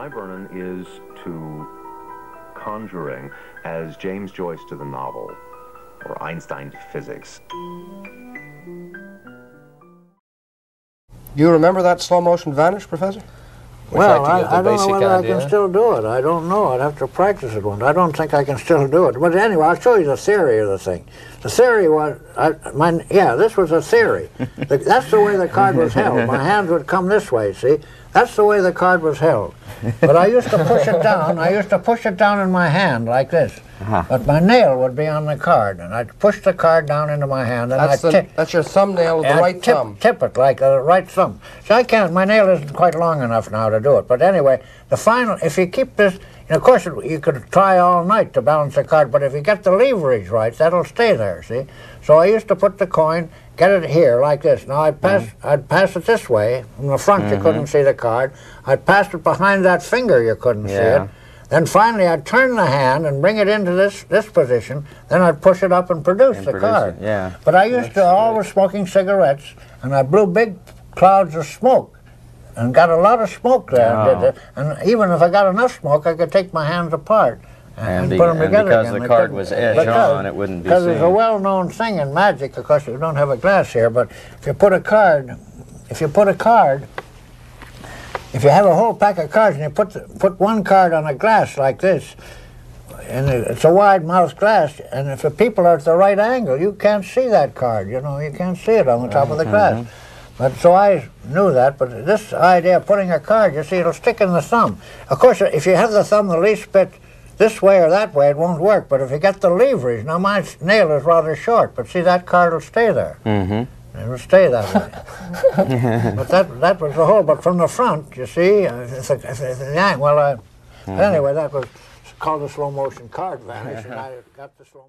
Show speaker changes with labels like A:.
A: Dai Vernon is to conjuring as James Joyce to the novel, or Einstein to physics.
B: Do you remember that slow-motion vanish, Professor?
C: Well, I don't know whether I can still do it. I don't know. I'd have to practice it once. I don't think I can still do it. But anyway, I'll show you the theory of the thing. The theory was, this was a theory. That's the way the card was held. My hands would come this way, see? That's the way the card was held. But I used to push it down. I used to push it down in my hand like this. But my nail would be on the card, and I'd push the card down into my hand, and
B: that's your thumbnail of the right thumb.
C: Tip it like a right thumb. So I can't. My nail isn't quite long enough now to do it. But anyway, the final. If you keep this, of course, you could try all night to balance the card. But if you get the leverage right, that'll stay there. See. So I used to put the coin, get it here like this. Now I'd pass it this way from the front. You couldn't see the card. I'd pass it behind that finger. You couldn't see it. Then finally, I'd turn the hand and bring it into this position. Then I'd push it up and produce the card. But I used to always smoking cigarettes, and I blew big clouds of smoke, and got a lot of smoke there. And did it. And even if I got enough smoke, I could take my hands apart and put them together
D: because
C: again.
D: The card was edged on, it wouldn't be seen.
C: Because it's a well-known thing in magic. Of course, we don't have a glass here, but if you put a card, if you have a whole pack of cards and you put one card on a glass like this, and it's a wide-mouthed glass, and if the people are at the right angle, you can't see that card. You know, you can't see it on the top of the glass. But so I knew that. But this idea of putting a card, you see, it'll stick in the thumb. Of course, if you have the thumb the least bit this way or that way, it won't work. But if you get the leverage, now my nail is rather short, but see, that card will stay there. It will stay that way. But that was the whole. But from the front, you see, anyway, that was called the slow-motion card vanish, and I got the slow.